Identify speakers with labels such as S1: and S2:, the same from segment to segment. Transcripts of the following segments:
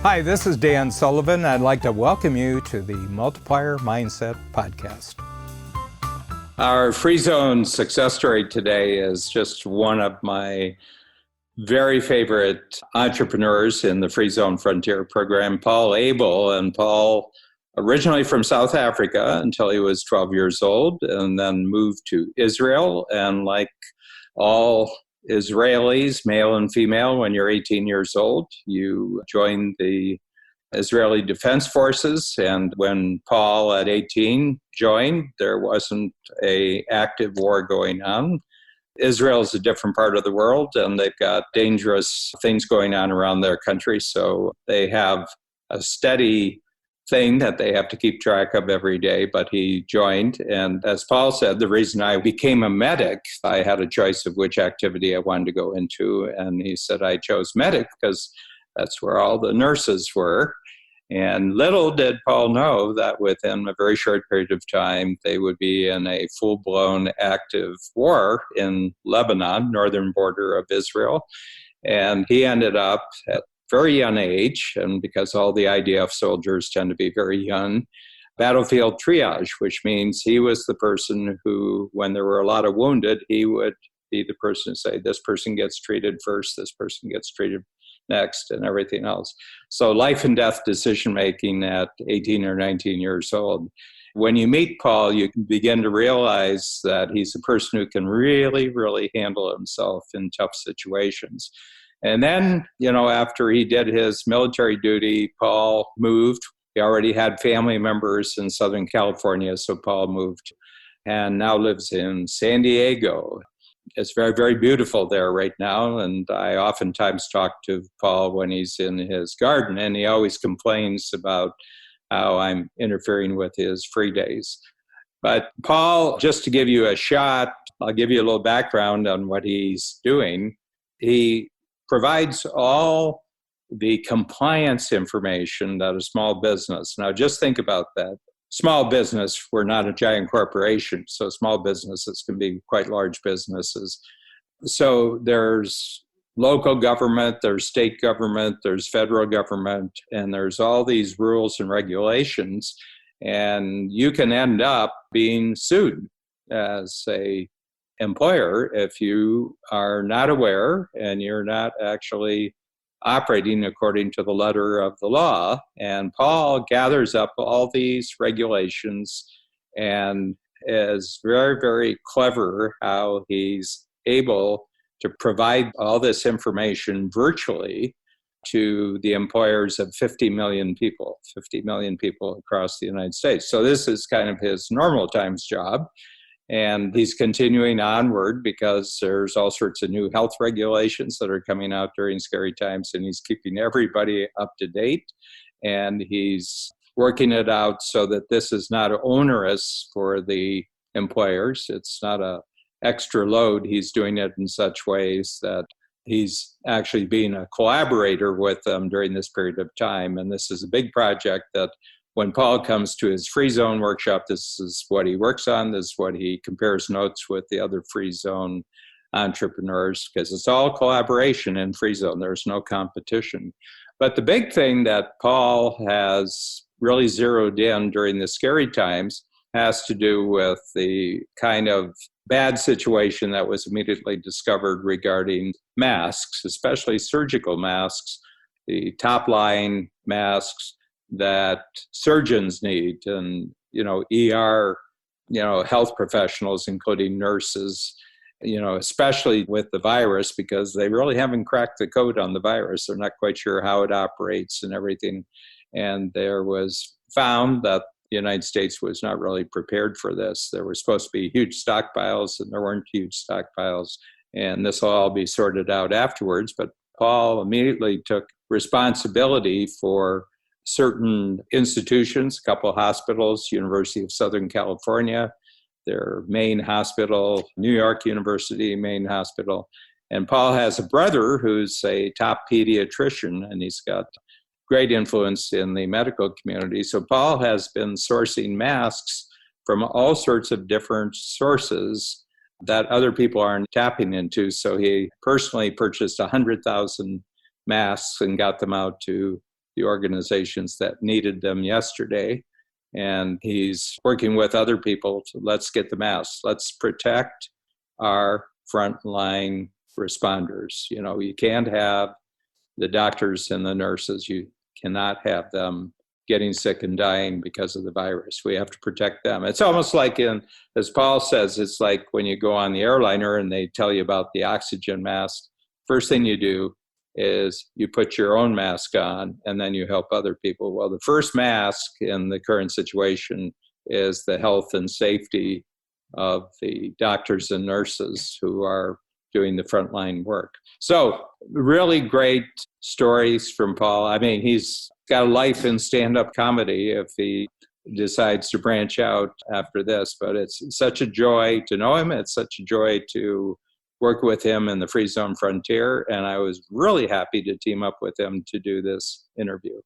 S1: Hi, this is Dan Sullivan. I'd like to welcome you to the Multiplier Mindset Podcast. Our Free Zone success story today is just one of my very favorite entrepreneurs in the Free Zone Frontier program, Paul Abel. And Paul, originally from South Africa until he was 12 years old, and then moved to Israel. And like all Israelis, male and female, when you're 18 years old, you join the Israeli Defense Forces. And when Paul at 18 joined, there wasn't an active war going on. Israel is a different part of the world, and they've got dangerous things going on around their country. So they have a steady thing that they have to keep track of every day, but he joined. And as Paul said, the reason I became a medic, I had a choice of which activity I wanted to go into. And he said, I chose medic because that's where all the nurses were. And little did Paul know that within a very short period of time, they would be in a full-blown active war in Lebanon, northern border of Israel. And he ended up at very young age, and because all the IDF soldiers tend to be very young, battlefield triage, which means he was the person who, when there were a lot of wounded, he would be the person to say, this person gets treated first, this person gets treated next, and everything else. So life and death decision-making at 18 or 19 years old. When you meet Paul, you can begin to realize that he's a person who can really, really handle himself in tough situations. And then, after he did his military duty, Paul moved. He already had family members in Southern California, so Paul moved and now lives in San Diego. It's very, very beautiful there right now, and I oftentimes talk to Paul when he's in his garden, and he always complains about how I'm interfering with his free days. But Paul, just to give you a shot, I'll give you a little background on what he's doing. He provides all the compliance information that a small business. Now, just think about that. Small business, we're not a giant corporation, so small businesses can be quite large businesses. So there's local government, there's state government, there's federal government, and there's all these rules and regulations, and you can end up being sued as a employer if you are not aware and you're not actually operating according to the letter of the law. And Paul gathers up all these regulations and is very, very clever how he's able to provide all this information virtually to the employers of 50 million people across the United States. So this is kind of his normal times job. And he's continuing onward because there's all sorts of new health regulations that are coming out during scary times, and he's keeping everybody up to date. And he's working it out so that this is not onerous for the employers. It's not an extra load. He's doing it in such ways that he's actually being a collaborator with them during this period of time. And this is a big project that when Paul comes to his Free Zone workshop, this is what he works on. This is what he compares notes with the other Free Zone entrepreneurs, because it's all collaboration in Free Zone. There's no competition. But the big thing that Paul has really zeroed in during the scary times has to do with the kind of bad situation that was immediately discovered regarding masks, especially surgical masks, the top-line masks that surgeons need, and ER, health professionals, including nurses, especially with the virus, because they really haven't cracked the code on the virus. They're not quite sure how it operates and everything. And there was found that the United States was not really prepared for this. There were supposed to be huge stockpiles, and there weren't huge stockpiles. And this will all be sorted out afterwards. But Paul immediately took responsibility for certain institutions, a couple of hospitals, University of Southern California, their main hospital, New York University main hospital. And Paul has a brother who's a top pediatrician, and he's got great influence in the medical community. So Paul has been sourcing masks from all sorts of different sources that other people aren't tapping into. So he personally purchased 100,000 masks and got them out to the organizations that needed them yesterday. And he's working with other people to let's get the masks. Let's protect our frontline responders. You can't have the doctors and the nurses. You cannot have them getting sick and dying because of the virus. We have to protect them. It's almost like as Paul says, it's like when you go on the airliner and they tell you about the oxygen mask. First thing you do is you put your own mask on and then you help other people. Well, the first mask in the current situation is the health and safety of the doctors and nurses who are doing the frontline work. So really great stories from Paul. I mean, he's got a life in stand-up comedy if he decides to branch out after this, but it's such a joy to know him. It's such a joy to work with him in the Free Zone Frontier, and I was really happy to team up with him to do this interview.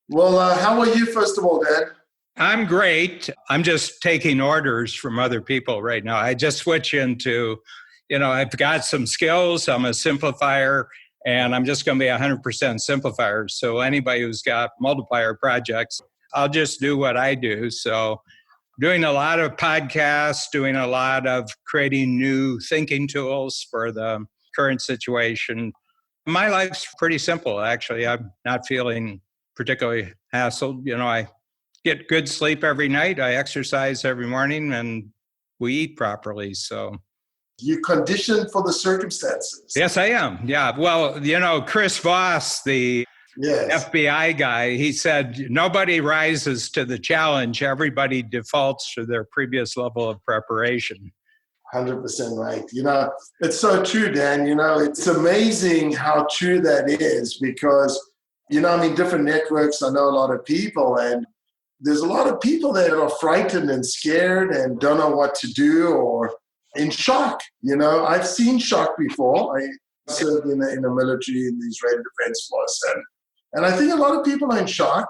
S2: Well, how are you, first of all, Dan?
S1: I'm great. I'm just taking orders from other people right now. I just switch into, I've got some skills. I'm a simplifier, and I'm just going to be 100% simplifier. So anybody who's got multiplier projects, I'll just do what I do. So doing a lot of podcasts, doing a lot of creating new thinking tools for the current situation. My life's pretty simple, actually. I'm not feeling particularly hassled. I get good sleep every night. I exercise every morning, and we eat properly. So
S2: you conditioned for the circumstances.
S1: Yes, I am. Yeah. Well, Chris Voss, the FBI guy, he said, nobody rises to the challenge. Everybody defaults to their previous level of preparation.
S2: 100% right. It's so true, Dan. It's amazing how true that is because, different networks, I know a lot of people, and there's a lot of people that are frightened and scared and don't know what to do or in shock. I've seen shock before. I served in the military in the Israeli Defense Force. And I think a lot of people are in shock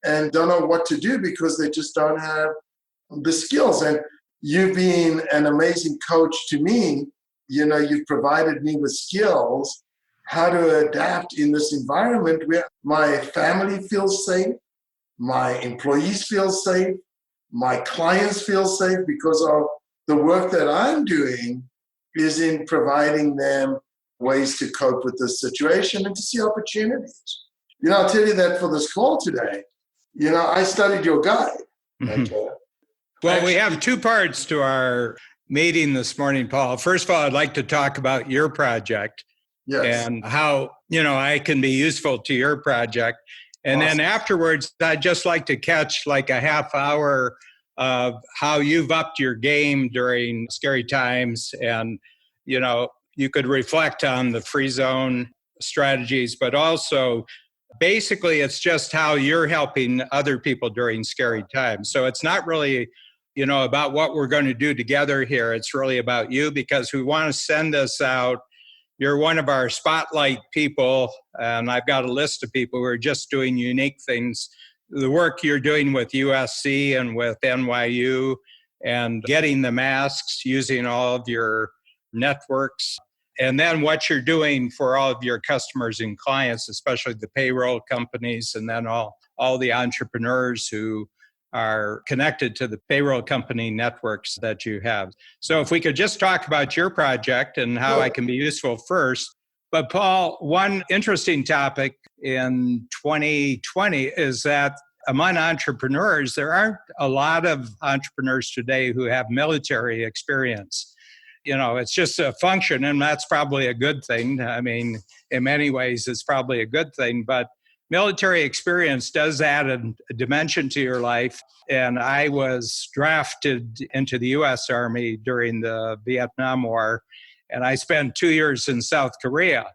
S2: and don't know what to do because they just don't have the skills. And you've been an amazing coach to me. You've provided me with skills, how to adapt in this environment where my family feels safe, my employees feel safe, my clients feel safe because of the work that I'm doing is in providing them ways to cope with this situation and to see opportunities. I'll tell you that for this call today, I studied your guide.
S1: Mm-hmm. Well, we have two parts to our meeting this morning, Paul. First of all, I'd like to talk about your project and how, I can be useful to your project. And then afterwards, I'd just like to catch like a half hour of how you've upped your game during scary times. And, you could reflect on the free zone strategies, but also basically it's just how you're helping other people during scary times. So it's not really, about what we're going to do together here. It's really about you because we want to send this out. You're one of our spotlight people, and I've got a list of people who are just doing unique things. The work you're doing with USC and with NYU and getting the masks, using all of your networks, and then what you're doing for all of your customers and clients, especially the payroll companies, and then all the entrepreneurs who are connected to the payroll company networks that you have. So if we could just talk about your project and how I can be useful first. But Paul, one interesting topic in 2020 is that among entrepreneurs, there aren't a lot of entrepreneurs today who have military experience. It's just a function, and that's probably a good thing. I mean, in many ways, it's probably a good thing, but military experience does add a dimension to your life. And I was drafted into the U.S. Army during the Vietnam War, and I spent 2 years in South Korea.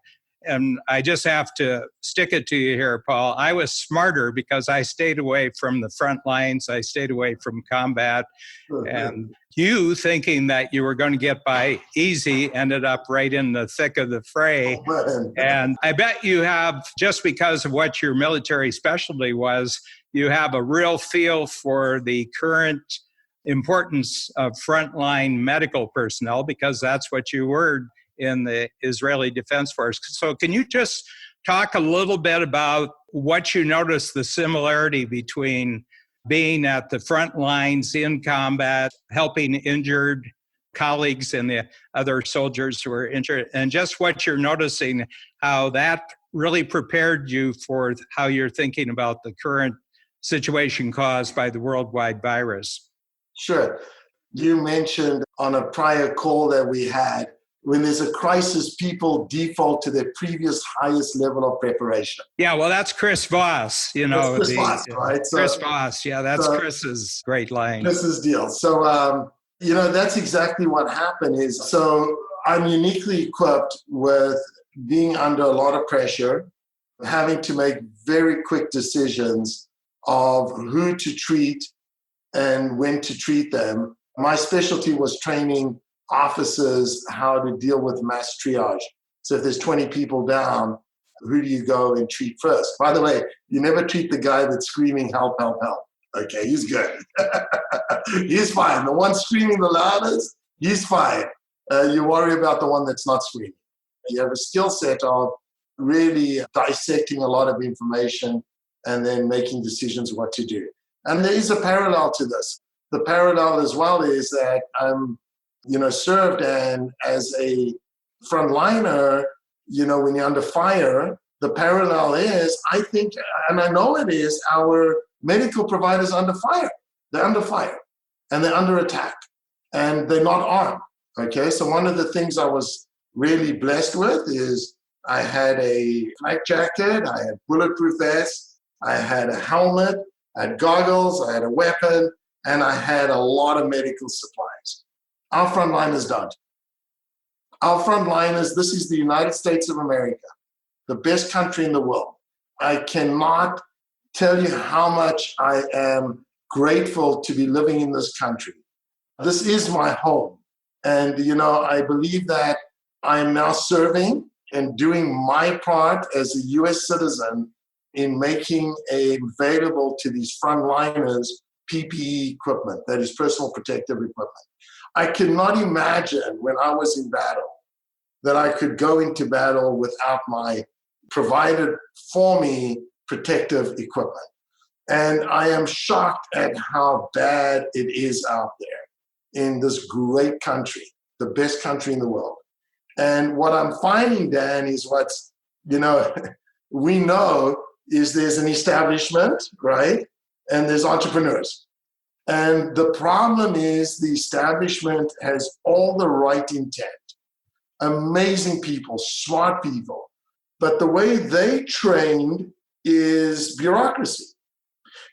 S1: And I just have to stick it to you here, Paul. I was smarter because I stayed away from the front lines. I stayed away from combat. And you, thinking that you were going to get by easy, ended up right in the thick of the fray. And I bet you have, just because of what your military specialty was, you have a real feel for the current importance of frontline medical personnel because that's what you were in the Israeli Defense Force. So can you just talk a little bit about what you notice the similarity between being at the front lines in combat, helping injured colleagues and the other soldiers who are injured, and just what you're noticing, how that really prepared you for how you're thinking about the current situation caused by the worldwide virus.
S2: Sure. You mentioned on a prior call that we had, when there's a crisis, people default to their previous highest level of preparation.
S1: Yeah, well, that's Chris Voss,
S2: That's Chris Voss, right?
S1: Chris Voss, yeah, that's Chris's great line.
S2: Chris's deal. So, that's exactly what happened is, so I'm uniquely equipped with being under a lot of pressure, having to make very quick decisions of who to treat and when to treat them. My specialty was training officers how to deal with mass triage. So if there's 20 people down, who do you go and treat first? By the way, you never treat the guy that's screaming, help, help, help. Okay, he's good. He's fine. The one screaming the loudest, he's fine. You worry about the one that's not screaming. You have a skill set of really dissecting a lot of information and then making decisions what to do. And there is a parallel to this. The parallel as well is that I'm, served and as a frontliner, when you're under fire, the parallel is, I think, and I know it is, our medical providers under fire. They're under fire and they're under attack and they're not armed. Okay, so one of the things I was really blessed with is I had a flak jacket, I had bulletproof vests, I had a helmet, I had goggles, I had a weapon, and I had a lot of medical supplies. Our frontliners don't. Our frontliners, this is the United States of America, the best country in the world. I cannot tell you how much I am grateful to be living in this country. This is my home. And, I believe that I am now serving and doing my part as a U.S. citizen in making available to these frontliners PPE equipment, that is personal protective equipment. I cannot imagine when I was in battle that I could go into battle without my provided for me protective equipment. And I am shocked at how bad it is out there in this great country, the best country in the world. And what I'm finding, Dan, is what's, we know is there's an establishment, right? And there's entrepreneurs. And the problem is the establishment has all the right intent. Amazing people, smart people. But the way they trained is bureaucracy.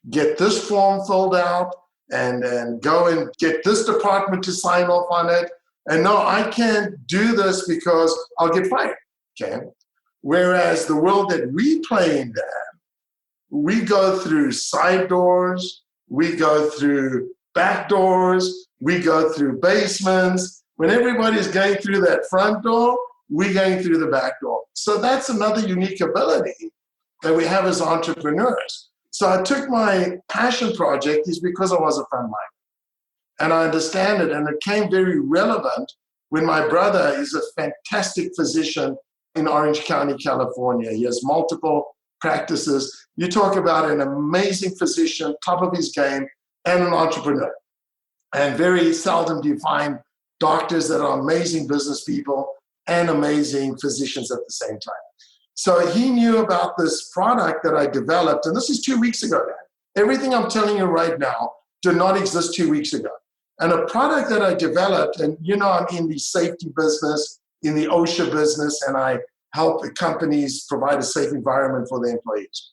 S2: Get this form filled out and go and get this department to sign off on it. And no, I can't do this because I'll get fired. Okay. Whereas the world that we play in, Dan, we go through side doors, we go through back doors, we go through basements. When everybody's going through that front door, we're going through the back door. So that's another unique ability that we have as entrepreneurs. So I took my passion project is because I was a frontline. And I understand it. And it came very relevant when my brother is a fantastic physician in Orange County, California. He has multiple practices. You talk about an amazing physician, top of his game, and an entrepreneur. And very seldom do you find doctors that are amazing business people and amazing physicians at the same time. So he knew about this product that I developed, and this is 2 weeks ago now. Everything I'm telling you right now did not exist 2 weeks ago. And a product that I developed, and I'm in the safety business, in the OSHA business, and I help companies provide a safe environment for their employees.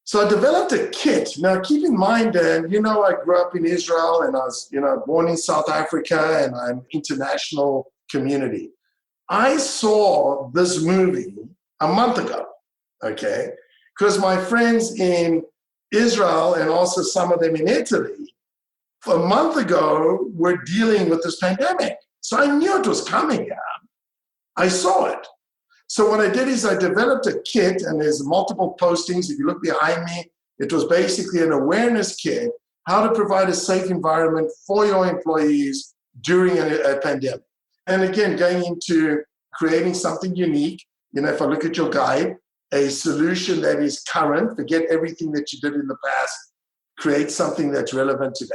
S2: So I developed a kit. Now, keep in mind, Dan, I grew up in Israel and I was, born in South Africa and I'm international community. I saw this movie a month ago, okay? Because my friends in Israel and also some of them in Italy, a month ago, were dealing with this pandemic. So I knew it was coming. I saw it. So what I did is I developed a kit, and there's multiple postings. If you look behind me, it was basically an awareness kit, how to provide a safe environment for your employees during a pandemic. And again, going into creating something unique. If I look at your guide, a solution that is current, forget everything that you did in the past, create something that's relevant today.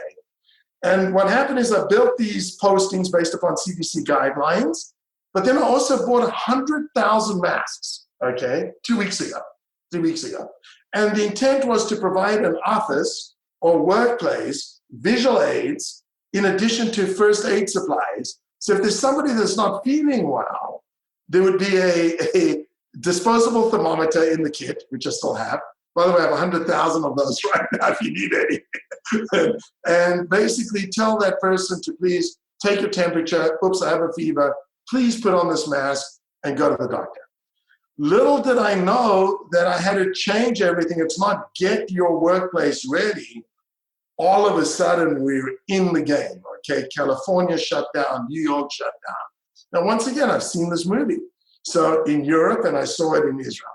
S2: And what happened is I built these postings based upon CDC guidelines, but then I also bought 100,000 masks, okay, 3 weeks ago. And the intent was to provide an office or workplace visual aids in addition to first aid supplies. So if there's somebody that's not feeling well, there would be a disposable thermometer in the kit, which I still have. By the way, I have 100,000 of those right now if you need any. And basically tell that person to please take your temperature. Oops, I have a fever. Please put on this mask and go to the doctor. Little did I know that I had to change everything. It's not get your workplace ready. All of a sudden, we were in the game, okay? California shut down, New York shut down. Now, once again, I've seen this movie. So in Europe, and I saw it in Israel.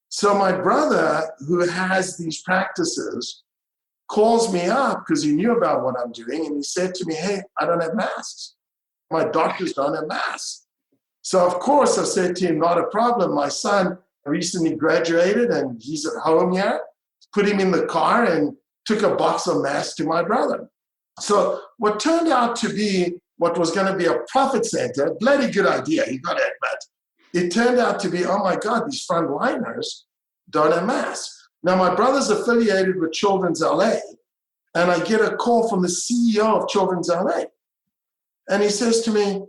S2: So my brother, who has these practices, calls me up because he knew about what I'm doing, and he said to me, hey, I don't have masks. My doctors don't have masks. So of course I said to him, not a problem. My son recently graduated and he's at home here. Put him in the car and took a box of masks to my brother. So what turned out to be what was going to be a profit center, bloody good idea, you got to admit. It turned out to be, oh my God, these frontliners don't have masks. Now my brother's affiliated with Children's LA, and I get a call from the CEO of Children's LA. And he says to me,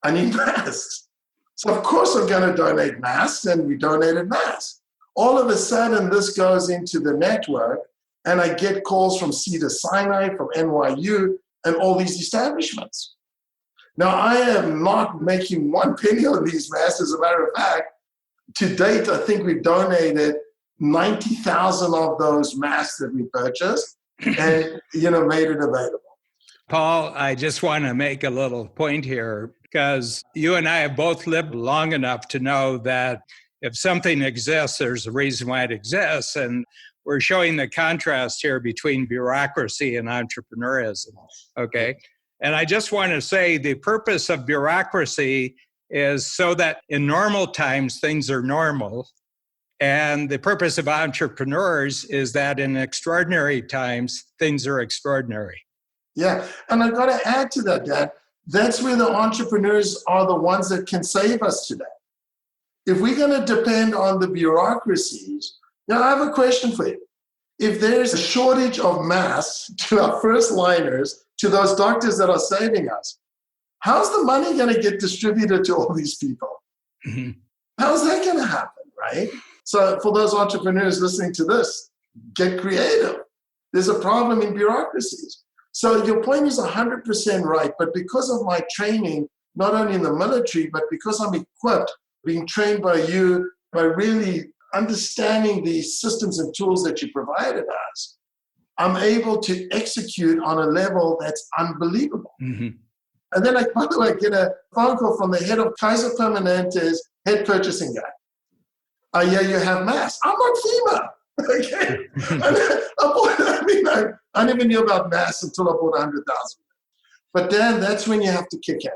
S2: I need masks. So of course I'm going to donate masks, and we donated masks. All of a sudden this goes into the network, and I get calls from Cedars-Sinai, from NYU, and all these establishments. Now I am not making one penny on these masks. As a matter of fact, to date, I think we've donated 90,000 of those masks that we purchased and, made it available.
S1: Paul, I just want to make a little point here, because you and I have both lived long enough to know that if something exists, there's a reason why it exists. And we're showing the contrast here between bureaucracy and entrepreneurism, okay? And I just want to say the purpose of bureaucracy is so that in normal times, things are normal. And the purpose of entrepreneurs is that in extraordinary times, things are extraordinary.
S2: Yeah, and I've got to add to that, Dad. That's where the entrepreneurs are the ones that can save us today. If we're going to depend on the bureaucracies, now I have a question for you. If there's a shortage of masks to our first liners, to those doctors that are saving us, how's the money going to get distributed to all these people? Mm-hmm. How's that going to happen, right? So for those entrepreneurs listening to this, get creative. There's a problem in bureaucracies. So your point is 100% right, but because of my training, not only in the military, but because I'm equipped, being trained by you, by really understanding the systems and tools that you provided us, I'm able to execute on a level that's unbelievable. Mm-hmm. And then, by the way, I get a phone call from the head of Kaiser Permanente's head purchasing guy. Yeah, you have masks. I'm not FEMA. Okay. I never knew about masks until I bought 100,000. But then that's when you have to kick in.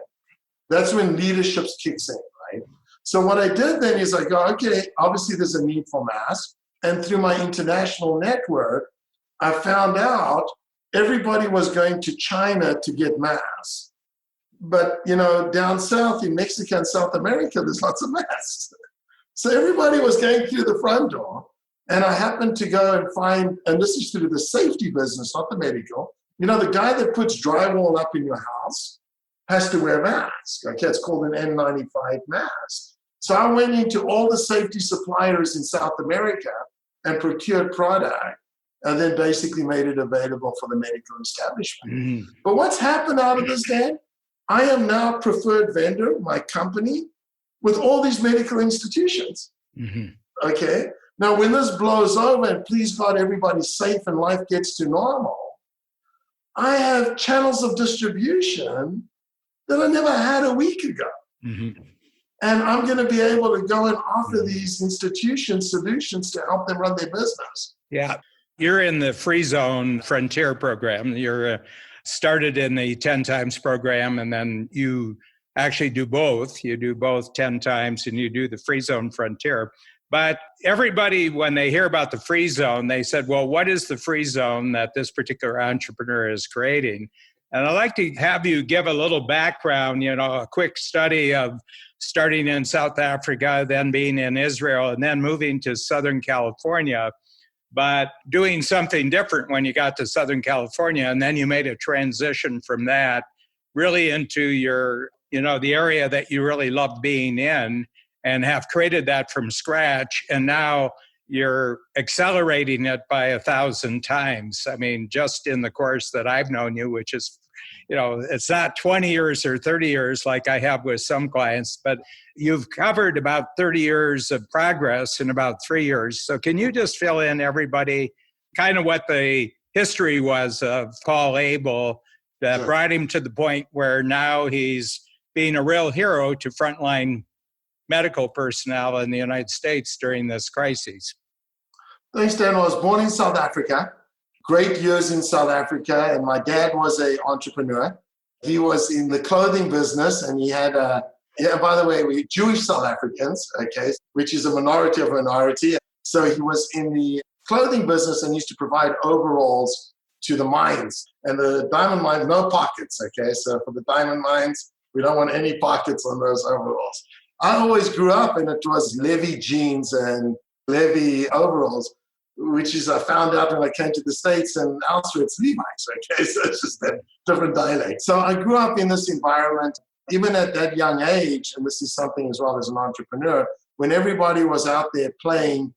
S2: That's when leadership kicks in, right? So what I did then is I go, okay, obviously there's a need for masks. And through my international network, I found out everybody was going to China to get masks. But, down south in Mexico and South America, there's lots of masks. So everybody was going through the front door. And I happened to go and find, and this is through the safety business, not the medical. The guy that puts drywall up in your house has to wear a mask. Okay, it's called an N95 mask. So I went into all the safety suppliers in South America and procured product, and then basically made it available for the medical establishment. Mm-hmm. But what's happened out of this, Dan? I am now preferred vendor, my company, with all these medical institutions. Mm-hmm. Okay? Now, when this blows over, and please God, everybody's safe and life gets to normal, I have channels of distribution that I never had a week ago. Mm-hmm. And I'm going to be able to go and offer these institutions solutions to help them run their business.
S1: Yeah. You're in the Free Zone Frontier program. You're started in the 10 times program, and then you actually do both. You do both 10 times, and you do the Free Zone Frontier. But everybody, when they hear about the free zone, they said, well, what is the free zone that this particular entrepreneur is creating? And I'd like to have you give a little background, a quick study of starting in South Africa, then being in Israel, and then moving to Southern California, but doing something different when you got to Southern California. And then you made a transition from that really into your, the area that you really love being in, and have created that from scratch. And now you're accelerating it by 1,000 times. I mean, just in the course that I've known you, which is, it's not 20 years or 30 years like I have with some clients, but you've covered about 30 years of progress in about 3 years. So can you just fill in everybody kind of what the history was of Paul Abel that brought him to the point where now he's being a real hero to frontline medical personnel in the United States during this crisis?
S2: Thanks, Dan. I was born in South Africa. Great years in South Africa, and my dad was an entrepreneur. He was in the clothing business, and he had by the way, we're Jewish South Africans, okay, which is a minority of a minority. So he was in the clothing business and used to provide overalls to the mines. And the diamond mines, no pockets, okay? So for the diamond mines, we don't want any pockets on those overalls. I always grew up and it was Levi jeans and Levi overalls, which is I found out when I came to the States, and elsewhere it's Levi's, okay? So it's just a different dialect. So I grew up in this environment, even at that young age, and this is something as well as an entrepreneur, when everybody was out there playing,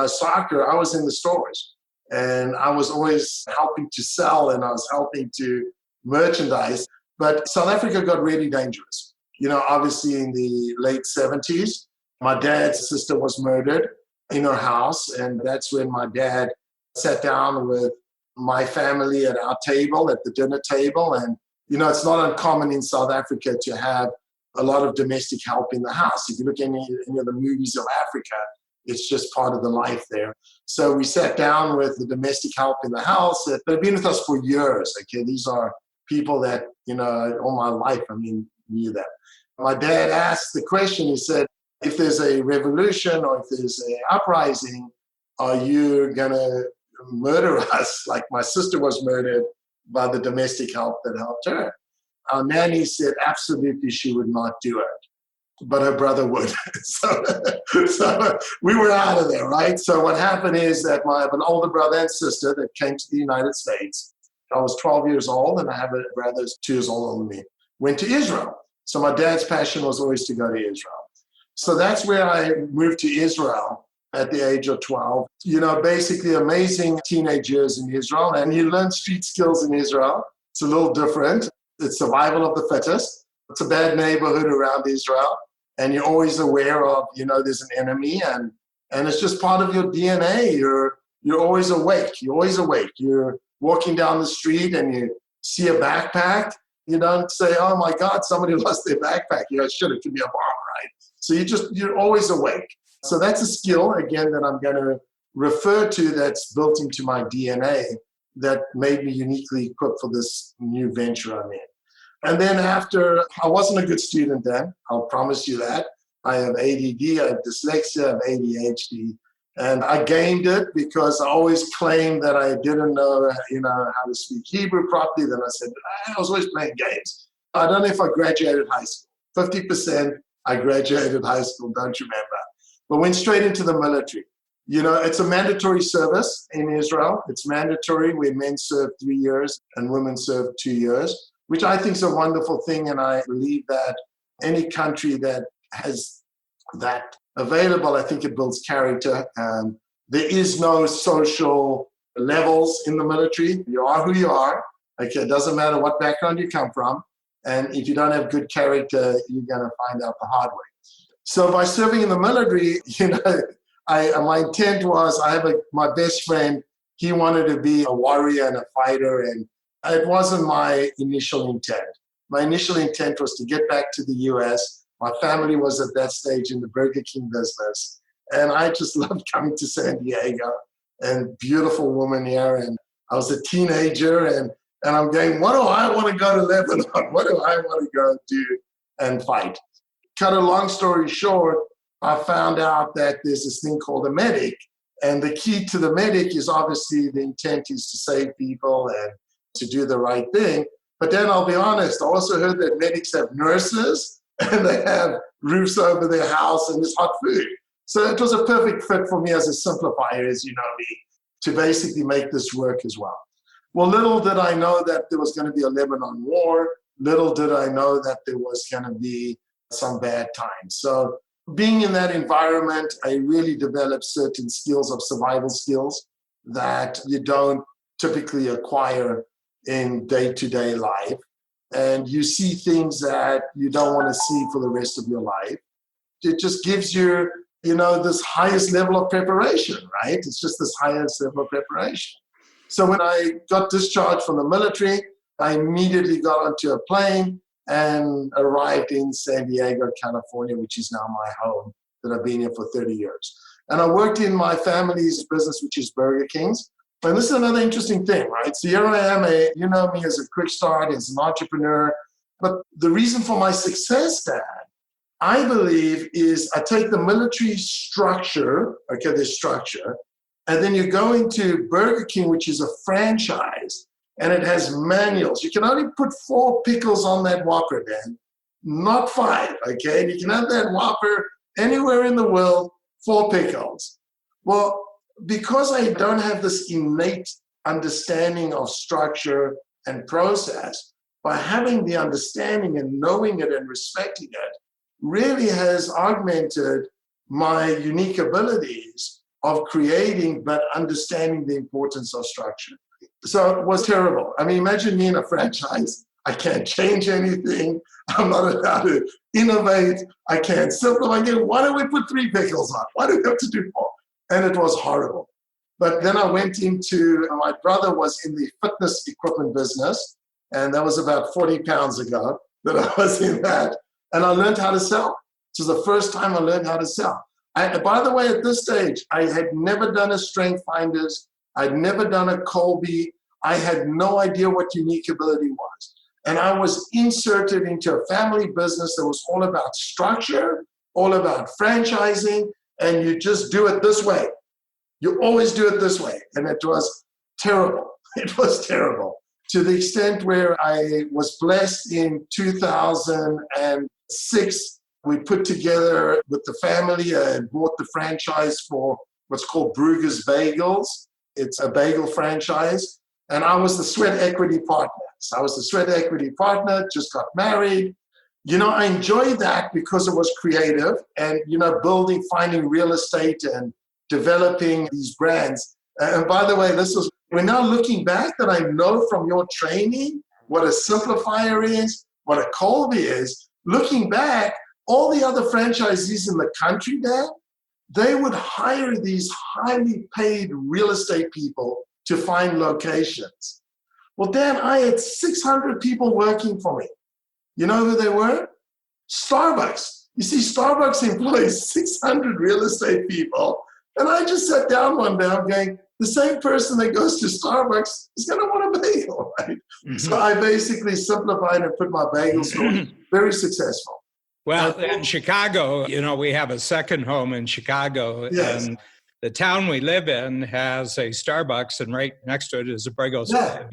S2: soccer, I was in the stores. And I was always helping to sell, and I was helping to merchandise. But South Africa got really dangerous. Obviously in the late 70s, my dad's sister was murdered in her house. And that's when my dad sat down with my family at our table, at the dinner table. And, it's not uncommon in South Africa to have a lot of domestic help in the house. If you look at any of the movies of Africa, it's just part of the life there. So we sat down with the domestic help in the house. They've been with us for years. Okay, these are people that, all my life, knew them. My dad asked the question, he said, if there's a revolution or if there's an uprising, are you going to murder us like my sister was murdered by the domestic help that helped her? Our nanny said absolutely she would not do it, but her brother would. so we were out of there, right? So what happened is that I have an older brother and sister that came to the United States. I was 12 years old, and I have a brother who's 2 years older than me. Went to Israel. So my dad's passion was always to go to Israel. So that's where I moved to Israel at the age of 12. Basically amazing teenage years in Israel. And you learn street skills in Israel. It's a little different. It's survival of the fittest. It's a bad neighborhood around Israel. And you're always aware of, there's an enemy. And it's just part of your DNA. You're always awake. You're always awake. You're walking down the street and you see a backpack. You don't say, oh my God, somebody lost their backpack. Shit, it could be a bomb, right? So you're always awake. So that's a skill, again, that I'm going to refer to that's built into my DNA that made me uniquely equipped for this new venture I'm in. And then after, I wasn't a good student then, I'll promise you that. I have ADD, I have dyslexia, I have ADHD. And I gained it because I always claimed that I didn't know, how to speak Hebrew properly. Then I said, I was always playing games. I don't know if I graduated high school. 50% I graduated high school, don't remember. But went straight into the military. It's a mandatory service in Israel. It's mandatory where men serve 3 years and women serve 2 years, which I think is a wonderful thing. And I believe that any country that has that available, I think it builds character. There is no social levels in the military. You are who you are. Okay, it doesn't matter what background you come from. And if you don't have good character, you're going to find out the hard way. So by serving in the military, my intent was, my best friend, he wanted to be a warrior and a fighter, and it wasn't my initial intent. My initial intent was to get back to the US. My family was at that stage in the Burger King business, and I just loved coming to San Diego, and beautiful woman here, and I was a teenager, and I'm going, what do I want to go to Lebanon? What do I want to go do and fight? Cut a long story short, I found out that there's this thing called a medic. And the key to the medic is obviously the intent is to save people and to do the right thing. But then I'll be honest, I also heard that medics have nurses and they have roofs over their house and there's hot food. So it was a perfect fit for me as a simplifier, as you know me, to basically make this work as well. Well, little did I know that there was going to be a Lebanon war. Little did I know that there was going to be some bad times. So being in that environment, I really developed certain skills of survival skills that you don't typically acquire in day-to-day life. And you see things that you don't want to see for the rest of your life. It just gives you, this highest level of preparation, right? It's just this highest level of preparation. So when I got discharged from the military, I immediately got onto a plane and arrived in San Diego, California, which is now my home, that I've been here for 30 years. And I worked in my family's business, which is Burger King's. And this is another interesting thing, right? So here I am, you know me as a quick start, as an entrepreneur. But the reason for my success, Dad, I believe, is I take the military structure, okay, this structure, and then you go into Burger King, which is a franchise, and it has manuals. You can only put 4 pickles on that Whopper, Dan, not 5, okay? And you can have that Whopper anywhere in the world, 4 pickles. Well, because I don't have this innate understanding of structure and process, by having the understanding and knowing it and respecting it, really has augmented my unique abilities of creating, but understanding the importance of structure. So it was terrible. I mean, imagine me in a franchise. I can't change anything. I'm not allowed to innovate. I can't simplify. Again, why don't we put 3 pickles on? Why do we have to do 4? And it was horrible. But then I went into, my brother was in the fitness equipment business, and that was about 40 pounds ago that I was in that. And I learned how to sell. It was the first time I learned how to sell. By the way, at this stage, I had never done a Strength Finders. I'd never done a Colby. I had no idea what unique ability was. And I was inserted into a family business that was all about structure, all about franchising, and you just do it this way. You always do it this way. And it was terrible. It was terrible. To the extent where I was blessed in 2006, we put together with the family and bought the franchise for what's called Brugger's Bagels. It's a bagel franchise. And I was the sweat equity partner. So I was the sweat equity partner, just got married. I enjoyed that because it was creative and, building, finding real estate and developing these brands. And by the way, we're now looking back that I know from your training what a simplifier is, what a Colby is. Looking back, all the other franchisees in the country, Dan, they would hire these highly paid real estate people to find locations. Well, Dan, I had 600 people working for me. You know who they were? Starbucks. You see, Starbucks employs 600 real estate people. And I just sat down one day, I'm going, the same person that goes to Starbucks is going to want a bagel, right? Mm-hmm. So I basically simplified and put my bagel store. Very successful.
S1: Well, in Chicago, we have a second home in Chicago.
S2: Yes.
S1: And the town we live in has a Starbucks, and right next to it is a bagel.
S2: Yeah.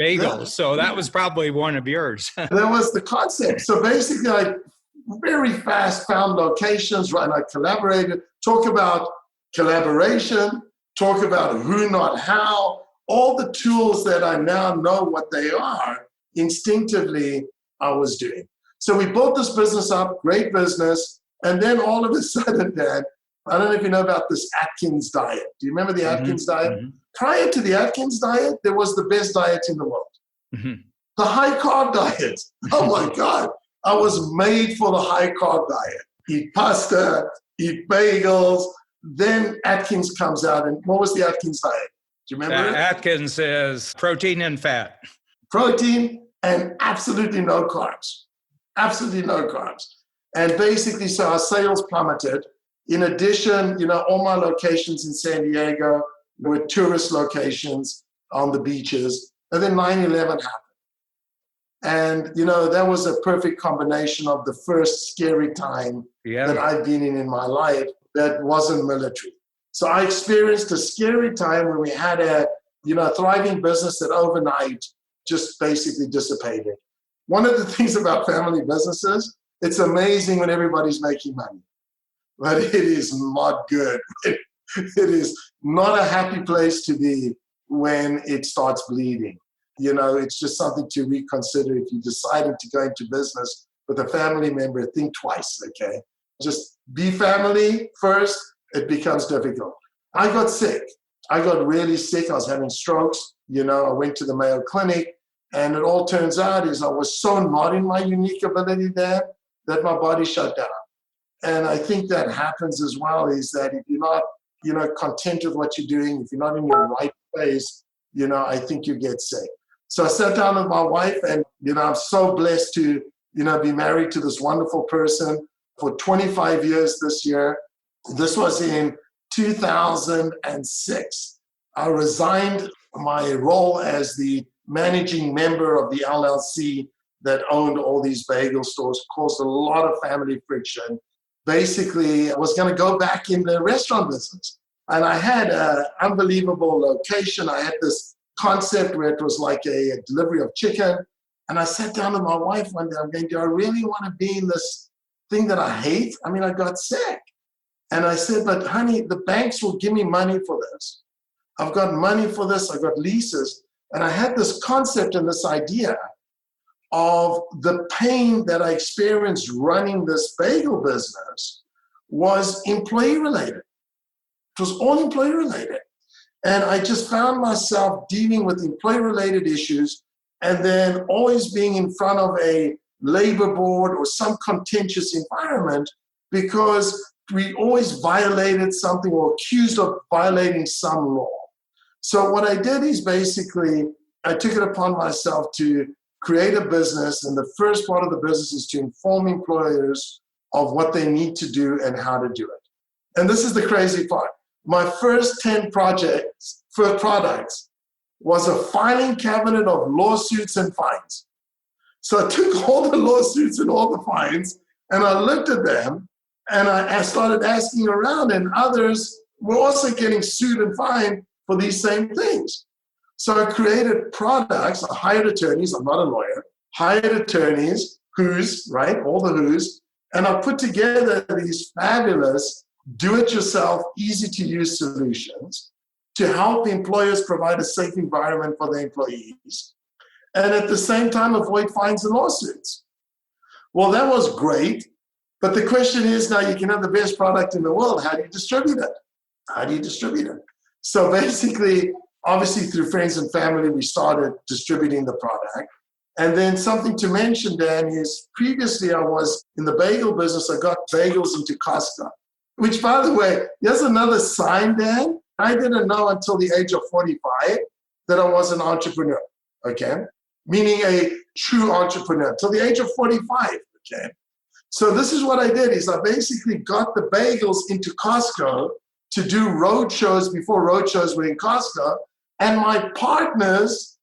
S1: So that was probably one of yours.
S2: That was the concept. So basically, I very fast found locations, right? And I collaborated, talk about collaboration, talk about who, not how, all the tools that I now know what they are, instinctively I was doing. So we built this business up, great business, and then all of a sudden, Dad, I don't know if you know about this Atkins diet. Do you remember the Atkins diet? Mm-hmm. Prior to the Atkins diet, there was the best diet in the world. Mm-hmm. The high-carb diet. Oh, my God. I was made for the high-carb diet. Eat pasta, eat bagels. Then Atkins comes out. And what was the Atkins diet? Do you remember it?
S1: Atkins is protein and fat.
S2: Protein and absolutely no carbs. Absolutely no carbs. And basically, so our sales plummeted. In addition, all my locations in San Diego were tourist locations on the beaches. And then 9/11 happened. And, that was a perfect combination of the first scary time that I've been in my life. that wasn't military. So I experienced a scary time when we had a thriving business that overnight just basically dissipated. One of the things about family businesses, it's amazing when everybody's making money, but it is not good. It is not a happy place to be when it starts bleeding. It's just something to reconsider. If you decided to go into business with a family member, think twice, okay? Just be family first, it becomes difficult. I got sick. I got really sick. I was having strokes. I went to the Mayo Clinic, and it all turns out is I was so not in my unique ability there that my body shut down. And I think that happens as well, is that if you're not, content with what you're doing, if you're not in your right place, I think you get sick. So I sat down with my wife, and, I'm so blessed to, be married to this wonderful person for 25 years this year. This was in 2006. I resigned my role as the managing member of the LLC that owned all these bagel stores, caused a lot of family friction. Basically, I was going to go back in the restaurant business. And I had an unbelievable location. I had this concept where it was like a delivery of chicken. And I sat down with my wife one day, I'm going, do I really want to be in this thing that I hate? I mean, I got sick. And I said, but honey, the banks will give me money for this. I've got money for this. I've got leases. And I had this concept and this idea of the pain that I experienced running this bagel business was employee related. It was all employee related. And I just found myself dealing with employee related issues and then always being in front of a labor board or some contentious environment because we always violated something or accused of violating some law. So what I did is basically, I took it upon myself to create a business, and the first part of the business is to inform employers of what they need to do and how to do it. And this is the crazy part. My first 10 products was a filing cabinet of lawsuits and fines. So I took all the lawsuits and all the fines, and I looked at them, and I started asking around, and others were also getting sued and fined for these same things. So I created products, I hired attorneys, I'm not a lawyer, hired attorneys, who's, right, all the who's, and I put together these fabulous do-it-yourself, easy-to-use solutions to help employers provide a safe environment for their employees, and at the same time avoid fines and lawsuits. Well, that was great, but the question is now you can have the best product in the world. How do you distribute it? How do you distribute it? So basically, obviously through friends and family, we started distributing the product. And then something to mention, Dan, is previously I was in the bagel business. I got bagels into Costco, which, by the way, here's another sign, Dan. I didn't know until the age of 45 that I was an entrepreneur, okay? Meaning a true entrepreneur, till the age of 45, okay? So this is what I did, is I basically got the bagels into Costco to do road shows before road shows were in Costco. And my partners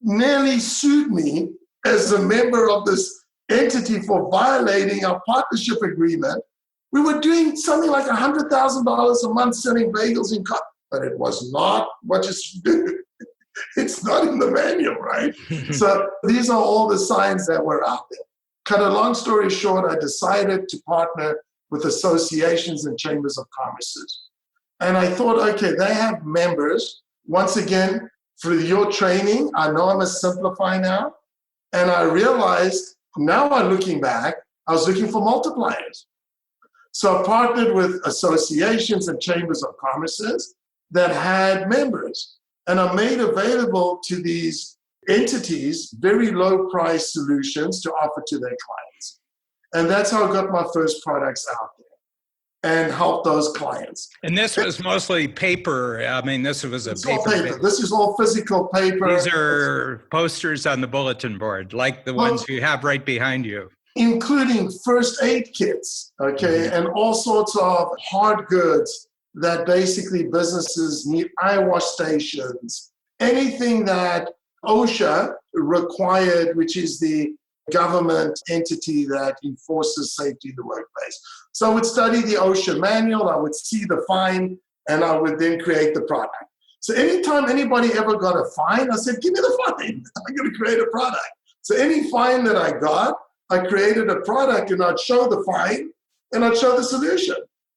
S2: nearly sued me as a member of this entity for violating our partnership agreement. We were doing something like $100,000 a month selling bagels in Costco, but it was not what you should do. It's not in the manual, right? So these are all the signs that were out there. Cut a long story short, I decided to partner with associations and chambers of commerce. And I thought, okay, they have members. Once again, through your training, I know I must simplify now. And I realized, now I'm looking back, I was looking for multipliers. So I partnered with associations and chambers of commerce that had members. And I made available to these entities very low price solutions to offer to their clients. And that's how I got my first products out there and helped those clients.
S1: And this was mostly paper. I mean, this was a
S2: paper. This is all physical paper.
S1: These are posters on the bulletin board, like the ones you have right behind you.
S2: Including first aid kits, okay, and all sorts of hard goods that basically businesses need, eye wash stations, anything that OSHA required, which is the government entity that enforces safety in the workplace. So I would study the OSHA manual, I would see the fine, and I would then create the product. So anytime anybody ever got a fine, I said, give me the fine. I'm going to create a product. So any fine that I got, I created a product and I'd show the fine and I'd show the solution.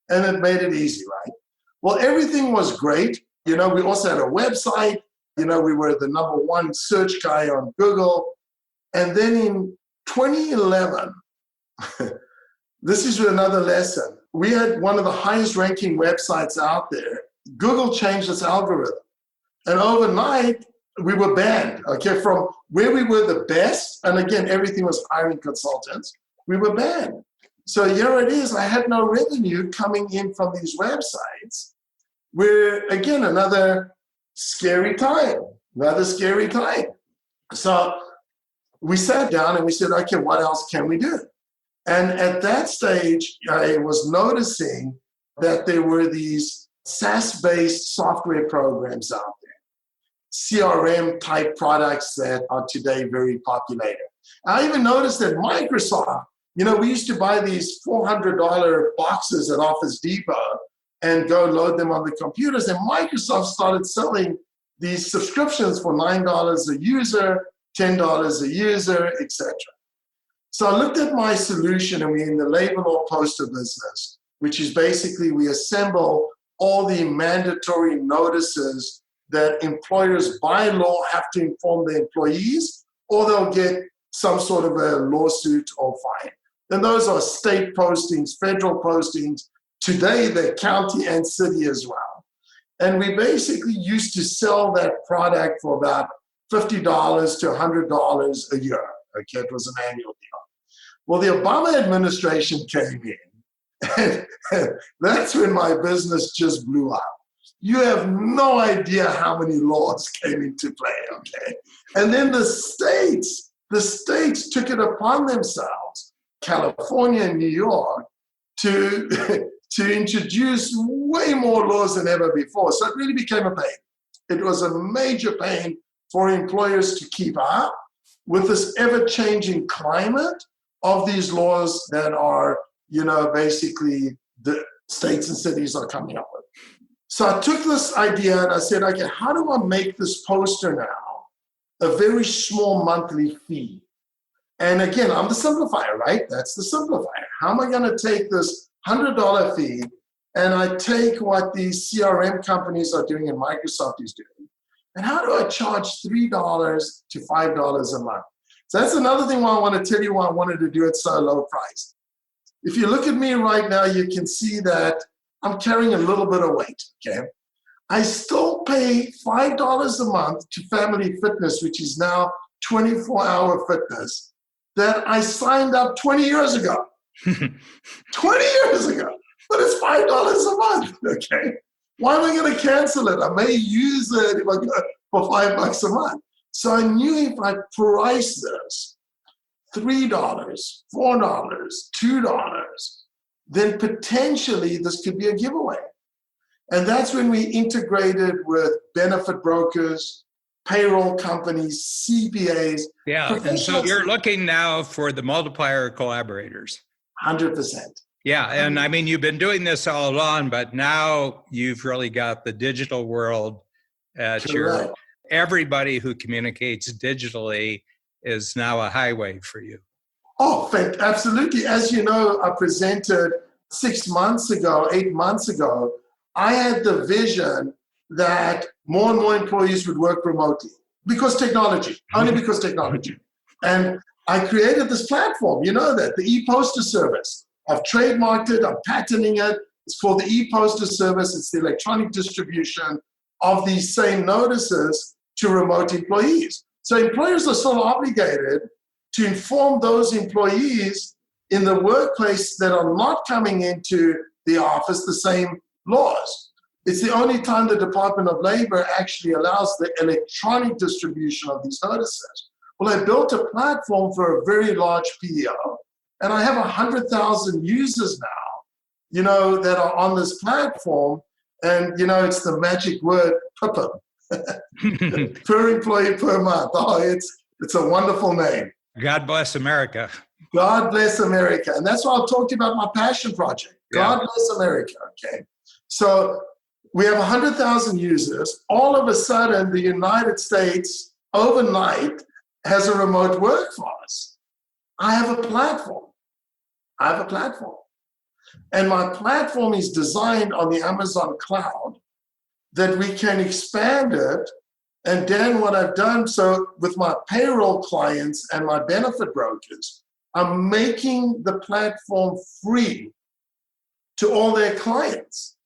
S2: And it made it easy, right? Well, everything was great. We also had a website. We were the #1 search guy on Google. And then in 2011, this is another lesson. We had one of the highest ranking websites out there. Google changed its algorithm. And overnight, we were banned, from where we were the best. And again, everything was hiring consultants. We were banned. So here it is. I had no revenue coming in from these websites. We're, again, another scary time. So we sat down and we said, okay, what else can we do? And at that stage, I was noticing that there were these SaaS-based software programs out there, CRM-type products that are today very populated. I even noticed that Microsoft, we used to buy these $400 boxes at Office Depot and go load them on the computers, and Microsoft started selling these subscriptions for $9 a user, $10 a user, etc. So I looked at my solution, and we're in the label or poster business, which is basically we assemble all the mandatory notices that employers by law have to inform their employees, or they'll get some sort of a lawsuit or fine. And those are state postings, federal postings, today the county and city as well. And we basically used to sell that product for about $50 to $100 a year. It was an annual deal. Well, the Obama administration came in, and that's when my business just blew up. You have no idea how many laws came into play, And then the states took it upon themselves, California and New York, to introduce way more laws than ever before. So it really became a pain. It was a major pain for employers to keep up with this ever-changing climate of these laws that are, basically the states and cities are coming up with. So I took this idea and I said, okay, how do I make this poster now a very small monthly fee? And again, I'm the simplifier, right? That's the simplifier. How am I going to take this $100 fee and I take what these CRM companies are doing and Microsoft is doing, and how do I charge $3 to $5 a month? So that's another thing why I want to tell you why I wanted to do it so low price. If you look at me right now, you can see that I'm carrying a little bit of weight, I still pay $5 a month to Family Fitness, which is now 24-hour fitness, that I signed up 20 years ago. 20 years ago, but it's $5 a month, Why am I going to cancel it? I may use it if I go for $5 a month. So I knew if I price this $3, $4, $2, then potentially this could be a giveaway. And that's when we integrated with benefit brokers, payroll companies, CPAs.
S1: Yeah, and so you're looking now for the multiplier collaborators.
S2: 100%.
S1: Yeah, and I mean, you've been doing this all along, but now you've really got the digital world at your, everybody who communicates digitally is now a highway for you.
S2: Oh, absolutely. As you know, I presented 8 months ago, I had the vision that more and more employees would work remotely because technology, only because technology. And I created this platform, that, the e-poster service. I've trademarked it, I'm patenting it. It's called the e-poster service. It's the electronic distribution of these same notices to remote employees. So employers are still obligated to inform those employees in the workplace that are not coming into the office the same laws. It's the only time the Department of Labor actually allows the electronic distribution of these notices. Well, I built a platform for a very large PEO, and I have 100,000 users now, that are on this platform. And, it's the magic word, PIPM, per employee per month. Oh, it's a wonderful name.
S1: God bless America.
S2: God bless America. And that's why I'll talk to you about my passion project. God
S1: Yeah.
S2: bless America. Okay. So we have 100,000 users. All of a sudden, the United States overnight has a remote workforce. I have a platform. And my platform is designed on the Amazon cloud that we can expand it. And then what I've done, so with my payroll clients and my benefit brokers, I'm making the platform free to all their clients.